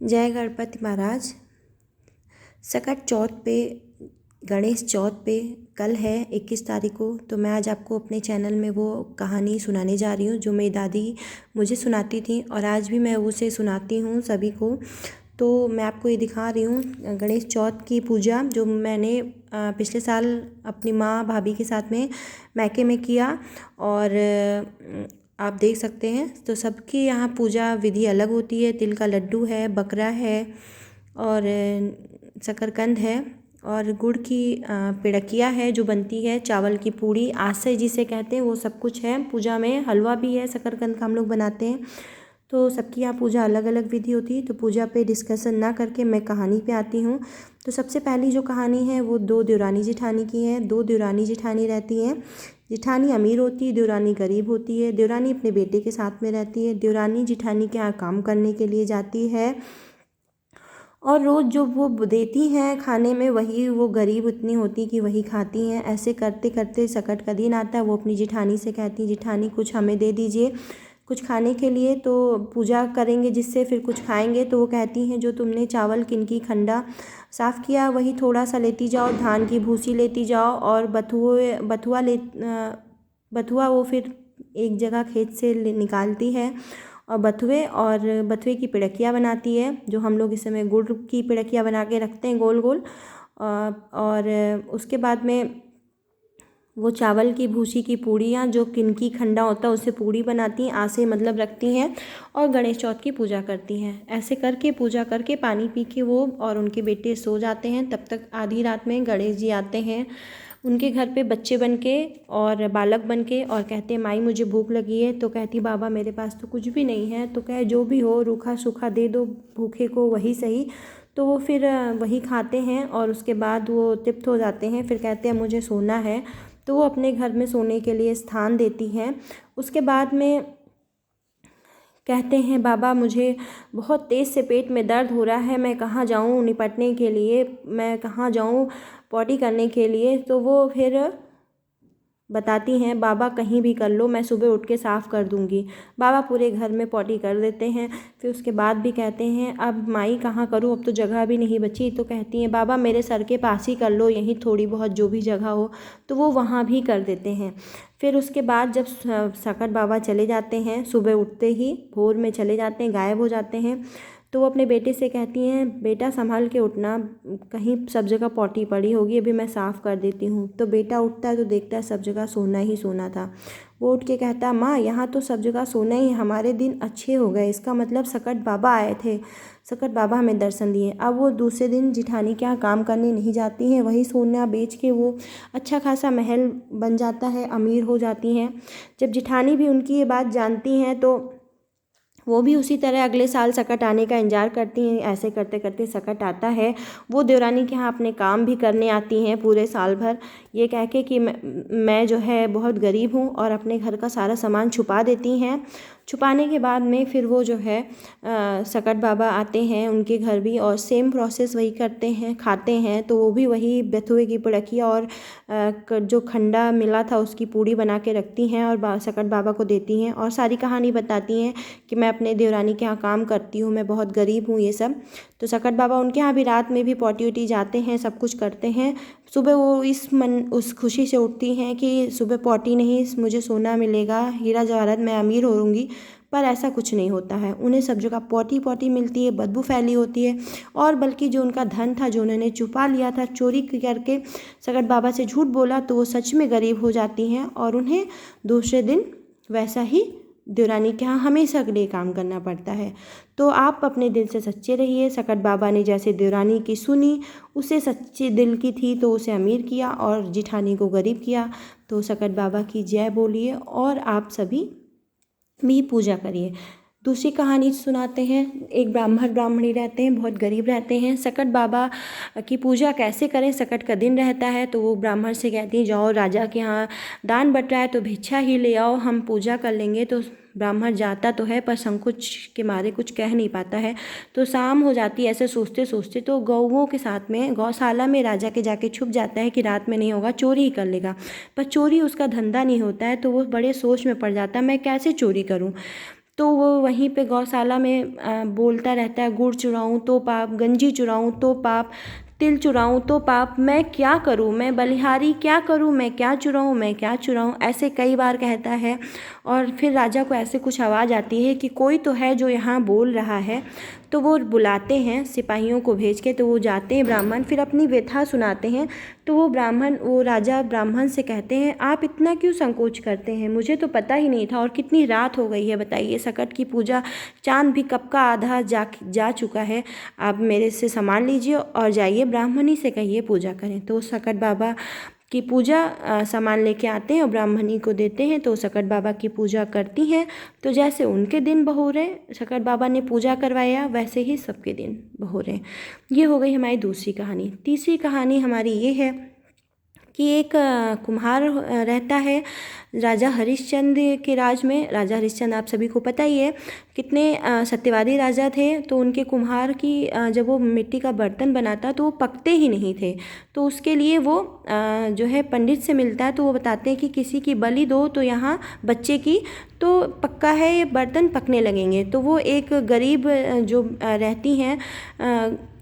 जय गणपति महाराज। सकट चौथ पे, गणेश चौथ पे कल है 21 तारीख को। तो मैं आज आपको अपने चैनल में वो कहानी सुनाने जा रही हूँ जो मेरी दादी मुझे सुनाती थी और आज भी मैं उसे सुनाती हूँ सभी को। तो मैं आपको ये दिखा रही हूँ गणेश चौथ की पूजा जो मैंने पिछले साल अपनी माँ भाभी के साथ में मैके में किया। और आप देख सकते हैं तो सबकी यहाँ पूजा विधि अलग होती है। तिल का लड्डू है, बकरा है और शकरकंद है और गुड़ की पिड़किया है जो बनती है, चावल की पूड़ी आसे जिसे कहते हैं वो सब कुछ है। पूजा में हलवा भी है, शकरकंद का हम लोग बनाते हैं। तो सबकी यहाँ पूजा अलग अलग विधि होती है। तो पूजा पे डिस्कशन ना करके मैं कहानी पे आती हूँ। तो सबसे पहली जो कहानी है वो दो देवरानी जेठानी की है। दो देवरानी जेठानी रहती हैं। जेठानी अमीर होती है, देवरानी गरीब होती है। देवरानी अपने बेटे के साथ में रहती है। देवरानी जेठानी के यहाँ काम करने के लिए जाती है और रोज़ जो वो देती हैं खाने में वही वो गरीब इतनी होती कि वही खाती हैं। ऐसे करते करते सकट का दिन आता है। वो अपनी जेठानी से कहती, जेठानी कुछ हमें दे दीजिए कुछ खाने के लिए, तो पूजा करेंगे जिससे फिर कुछ खाएंगे। तो वो कहती हैं जो तुमने चावल किनकी खंडा साफ़ किया वही थोड़ा सा लेती जाओ, धान की भूसी लेती जाओ और बथुआ वो फिर एक जगह खेत से निकालती है और बथुए की पिड़किया बनाती है जो हम लोग इस समय गुड़ की पिड़किया बना के रखते हैं गोल गोल। और उसके बाद में वो चावल की भूसी की पूड़ियाँ जो किनकी खंडा होता है उससे पूड़ी बनाती हैं, आसे मतलब रखती हैं और गणेश चौथ की पूजा करती हैं। ऐसे करके पूजा करके पानी पी के वो और उनके बेटे सो जाते हैं। तब तक आधी रात में गणेश जी आते हैं उनके घर पे बच्चे बन के और बालक बन के और कहते हैं माई मुझे भूख लगी है। तो कहती बाबा मेरे पास तो कुछ भी नहीं है। तो कहे जो भी हो रूखा सूखा दे दो भूखे को वही सही। तो वो फिर वही खाते हैं और उसके बाद वो तृप्त हो जाते हैं। फिर कहते हैं मुझे सोना है। तो वो अपने घर में सोने के लिए स्थान देती हैं। उसके बाद में कहते हैं बाबा मुझे बहुत तेज़ से पेट में दर्द हो रहा है, मैं कहाँ जाऊँ निपटने के लिए, मैं कहाँ जाऊँ पॉटी करने के लिए। तो वो फिर बताती हैं बाबा कहीं भी कर लो, मैं सुबह उठ के साफ़ कर दूंगी। बाबा पूरे घर में पॉटी कर देते हैं। फिर उसके बाद भी कहते हैं अब माई कहाँ करूँ, अब तो जगह भी नहीं बची। तो कहती हैं बाबा मेरे सर के पास ही कर लो, यहीं थोड़ी बहुत जो भी जगह हो। तो वो वहाँ भी कर देते हैं। फिर उसके बाद जब सकट बाबा चले जाते हैं, सुबह उठते ही भोर में चले जाते हैं, गायब हो जाते हैं। तो वो अपने बेटे से कहती हैं बेटा संभाल के उठना, कहीं सब जगह पॉटी पड़ी होगी, अभी मैं साफ़ कर देती हूँ। तो बेटा उठता है तो देखता है सब जगह सोना ही सोना था। वो उठ के कहता माँ यहाँ तो सब जगह सोना ही, हमारे दिन अच्छे हो गए, इसका मतलब सकट बाबा आए थे, सकट बाबा हमें दर्शन दिए। अब वो दूसरे दिन जिठानी के यहाँ काम करने नहीं जाती हैं, वही सोना बेच के वो अच्छा खासा महल बन जाता है, अमीर हो जाती हैं। जब जिठानी भी उनकी ये बात जानती हैं तो वो भी उसी तरह अगले साल सकट आने का इंतजार करती हैं। ऐसे करते करते सकट आता है। वो देवरानी के यहाँ अपने काम भी करने आती हैं पूरे साल भर, ये कह के कि मैं जो है बहुत गरीब हूँ, और अपने घर का सारा सामान छुपा देती हैं। छुपाने के बाद में फिर वो जो है सकट बाबा आते हैं उनके घर भी और सेम प्रोसेस वही करते हैं, खाते हैं। तो वो भी वही बथुए की पिड़किया और जो खंडा मिला था उसकी पूड़ी बना के रखती हैं और सकट बाबा को देती हैं और सारी कहानी बताती हैं कि मैं अपने देवरानी के यहाँ काम करती हूँ, मैं बहुत गरीब हूँ, ये सब। तो सकट बाबा उनके यहाँ भी रात में भी पॉटी वोटी जाते हैं, सब कुछ करते हैं। सुबह वो उस खुशी से उठती हैं कि सुबह पॉटी नहीं, मुझे सोना मिलेगा, हीरा जवाहरात, मैं अमीर होऊंगी। पर ऐसा कुछ नहीं होता है। उन्हें सब जगह पॉटी पॉटी मिलती है, बदबू फैली होती है। और बल्कि जो उनका धन था जो उन्होंने छुपा लिया था, चोरी करके सकट बाबा से झूठ बोला, तो वो सच में गरीब हो जाती हैं और उन्हें दूसरे दिन वैसा ही देवरानी के यहाँ हमेशा के लिए काम करना पड़ता है। तो आप अपने दिल से सच्चे रहिए। सकट बाबा ने जैसे देवरानी की सुनी, उसे सच्चे दिल की थी तो उसे अमीर किया और जिठानी को गरीब किया। तो सकट बाबा की जय बोलिए और आप सभी भी पूजा करिए। दूसरी कहानी सुनाते हैं। एक ब्राह्मणी रहते हैं, बहुत गरीब रहते हैं। सकट बाबा की पूजा कैसे करें, सकट का दिन रहता है तो वो ब्राह्मण से कहती हैं जाओ राजा के यहाँ दान बट रहा है तो भिक्षा ही ले आओ, हम पूजा कर लेंगे। तो ब्राह्मण जाता तो है पर संकोच के मारे कुछ कह नहीं पाता है। तो शाम हो जाती है, ऐसे सोचते सोचते तो गौओं के साथ में गौशाला में राजा के जाके छुप जाता है कि रात में नहीं होगा, चोरी ही कर लेगा। पर चोरी उसका धंधा नहीं होता है तो वो बड़े सोच में पड़ जाता है मैं कैसे चोरी करूँ। तो वो वहीं पे गौशाला में बोलता रहता है, गुड़ चुराऊँ तो पाप, गंजी चुराऊँ तो पाप, तिल चुराऊँ तो पाप, मैं क्या करूँ, मैं बलिहारी क्या करूँ, मैं क्या चुराऊँ, मैं क्या चुराऊँ, ऐसे कई बार कहता है। और फिर राजा को ऐसे कुछ आवाज़ आती है कि कोई तो है जो यहाँ बोल रहा है। तो वो बुलाते हैं सिपाहियों को भेज के, तो वो जाते हैं ब्राह्मण, फिर अपनी व्यथा सुनाते हैं। तो वो राजा ब्राह्मण से कहते हैं, आप इतना क्यों संकोच करते हैं, मुझे तो पता ही नहीं था, और कितनी रात हो गई है बताइए, सकट की पूजा, चाँद भी कब का आधा जा चुका है, आप मेरे से सामान लीजिए और जाइए ब्राह्मणी से कहिए पूजा करें। तो सकट बाबा की पूजा सामान लेके आते हैं और ब्राह्मणी को देते हैं, तो सकट बाबा की पूजा करती हैं। तो जैसे उनके दिन बहोरे, सकट बाबा ने पूजा करवाया, वैसे ही सबके दिन बहोरे। ये हो गई हमारी दूसरी कहानी। तीसरी कहानी हमारी ये है कि एक कुम्हार रहता है राजा हरिश्चंद्र के राज में। राजा हरिश्चंद्र आप सभी को पता ही है कितने सत्यवादी राजा थे। तो उनके कुम्हार की जब वो मिट्टी का बर्तन बनाता तो वो पकते ही नहीं थे। तो उसके लिए वो जो है पंडित से मिलता है, तो वो बताते हैं कि किसी की बलि दो तो यहाँ बच्चे की, तो पक्का है ये बर्तन पकने लगेंगे। तो वो एक गरीब जो रहती हैं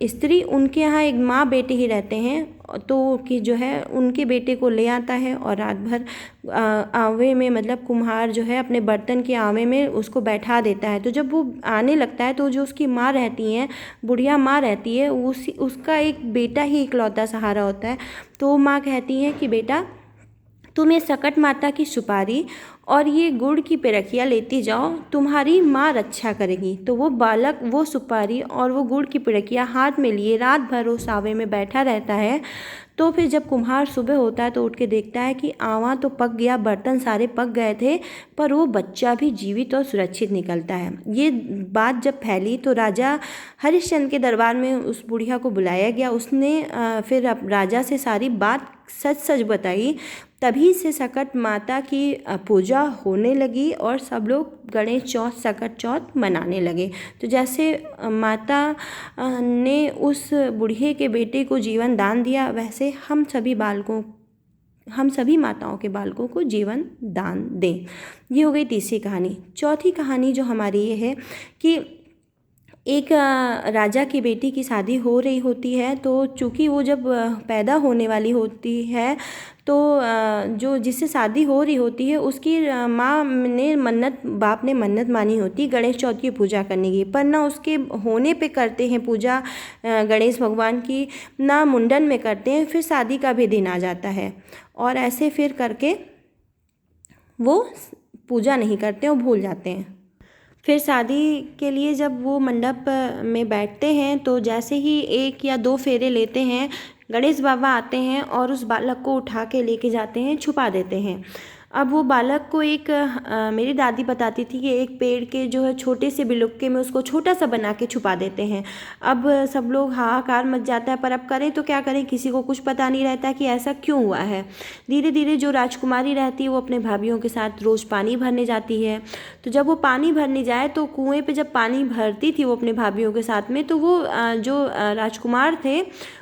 स्त्री, उनके यहाँ एक माँ बेटे ही रहते हैं, तो कि जो है उनके बेटे को ले आता है और रात भर आवे में, मतलब कुम्हार जो है अपने बर्तन के आवे में उसको बैठा देता है। तो जब वो आने लगता है तो जो उसकी माँ रहती हैं, बुढ़िया माँ रहती है, उसका एक बेटा ही इकलौता सहारा होता है। तो माँ कहती है कि बेटा तुम ये सकट माता की सुपारी और ये गुड़ की पिरकिया लेती जाओ, तुम्हारी माँ रक्षा करेगी। तो वो बालक वो सुपारी और वो गुड़ की पिरकिया हाथ में लिए रात भर उस आवे में बैठा रहता है। तो फिर जब कुम्हार सुबह होता है तो उठ के देखता है कि आवा तो पक गया, बर्तन सारे पक गए थे, पर वो बच्चा भी जीवित और सुरक्षित निकलता है। ये बात जब फैली तो राजा हरिश्चंद्र के दरबार में उस बुढ़िया को बुलाया गया। उसने फिर राजा से सारी बात सच सच बताई। तभी से सकट माता की पूजा होने लगी और सब लोग गणेश चौथ, सकट चौथ मनाने लगे। तो जैसे माता ने उस बूढ़े के बेटे को जीवन दान दिया, वैसे हम सभी माताओं के बालकों को जीवन दान दें। ये हो गई तीसरी कहानी। चौथी कहानी जो हमारी ये है कि एक राजा की बेटी की शादी हो रही होती है। तो चूँकि वो जब पैदा होने वाली होती है तो जो जिससे शादी हो रही होती है उसकी माँ ने बाप ने मन्नत मानी होती गणेश चौथ की पूजा करने की, पर ना उसके होने पे करते हैं पूजा गणेश भगवान की, ना मुंडन में करते हैं। फिर शादी का भी दिन आ जाता है और ऐसे फिर करके वो पूजा नहीं करते और भूल जाते हैं। फिर शादी के लिए जब वो मंडप में बैठते हैं तो जैसे ही 1 या 2 फेरे लेते हैं, गणेश बाबा आते हैं और उस बालक को उठा के लेके जाते हैं, छुपा देते हैं। अब वो बालक को मेरी दादी बताती थी कि एक पेड़ के जो है छोटे से बिलुक्के में उसको छोटा सा बना के छुपा देते हैं। अब सब लोग हाहाकार मच जाता है, पर अब करें तो क्या करें, किसी को कुछ पता नहीं रहता कि ऐसा क्यों हुआ है। धीरे धीरे जो राजकुमारी रहती है वो अपने भाभीयों के साथ रोज़ पानी भरने जाती है। तो जब वो पानी भरने जाए तो कुएं पे जब पानी भरती थी वो अपने भाभीयों के साथ में, तो वो जो राजकुमार थे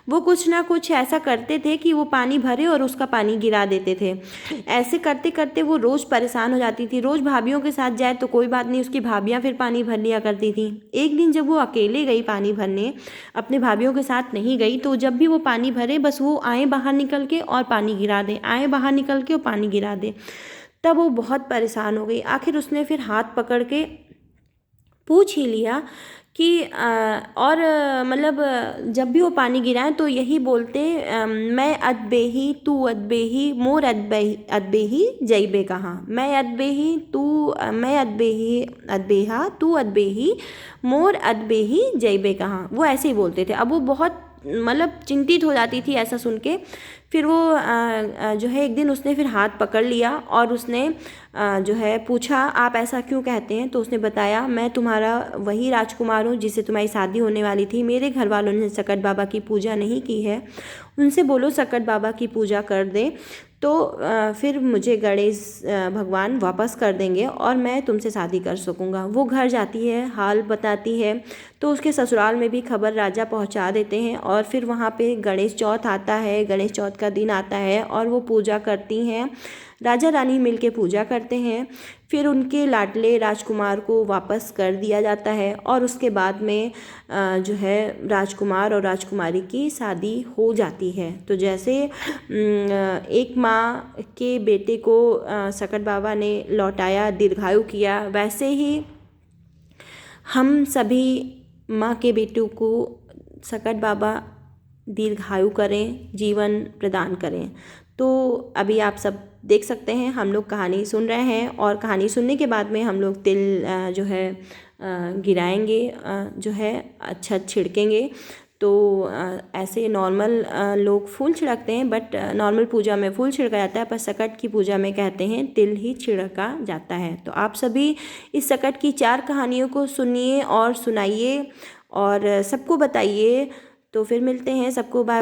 वो कुछ ना कुछ ऐसा करते थे कि वो पानी भरे और उसका पानी गिरा देते थे। ऐसे करते करते वो रोज़ परेशान हो जाती थी। रोज़ भाभीयों के साथ जाए तो कोई बात नहीं, उसकी भाभियाँ फिर पानी भर लिया करती थी। एक दिन जब वो अकेले गई पानी भरने, अपने भाभीयों के साथ नहीं गई, तो जब भी वो पानी भरे बस वो आए बाहर निकल के और पानी गिरा दें, आए बाहर निकल के और पानी गिरा दें। तब वो बहुत परेशान हो गई। आखिर उसने फिर हाथ पकड़ के पूछ ही लिया कि मतलब जब भी वो पानी गिराएं तो यही बोलते, मैं अदबेही तू अदबेही मोर अदबेही जइबे कहाँ, मैं अदबेही अदबेहा तू अदबेही मोर अदबेही जइबे कहाँ। वो ऐसे ही बोलते थे। अब वो बहुत मतलब चिंतित हो जाती थी ऐसा सुन के। फिर वो जो है एक दिन उसने फिर हाथ पकड़ लिया और उसने जो है पूछा, आप ऐसा क्यों कहते हैं? तो उसने बताया, मैं तुम्हारा वही राजकुमार हूँ जिससे तुम्हारी शादी होने वाली थी। मेरे घर वालों ने सकट बाबा की पूजा नहीं की है, उनसे बोलो सकट बाबा की पूजा कर दें, तो फिर मुझे गणेश भगवान वापस कर देंगे और मैं तुमसे शादी कर सकूँगा। वो घर जाती है, हाल बताती है, तो उसके ससुराल में भी खबर राजा पहुंचा देते हैं और फिर वहाँ पे गणेश चौथ आता है, गणेश चौथ का दिन आता है और वो पूजा करती हैं राजा रानी मिलके पूजा करते हैं। फिर उनके लाडले राजकुमार को वापस कर दिया जाता है और उसके बाद में जो है राजकुमार और राजकुमारी की शादी हो जाती है। तो जैसे एक माँ के बेटे को सकट बाबा ने लौटाया, दीर्घायु किया, वैसे ही हम सभी माँ के बेटों को सकट बाबा दीर्घायु करें, जीवन प्रदान करें। तो अभी आप सब देख सकते हैं, हम लोग कहानी सुन रहे हैं और कहानी सुनने के बाद में हम लोग तिल जो है गिराएंगे, जो है अच्छा छिड़केंगे। तो ऐसे नॉर्मल लोग फूल छिड़कते हैं, बट नॉर्मल पूजा में फूल छिड़का जाता है, पर सकट की पूजा में कहते हैं तिल ही छिड़का जाता है। तो आप सभी इस सकट की 4 कहानियों को सुनिए और सुनाइए और सबको बताइए। तो फिर मिलते हैं, सबको बाय।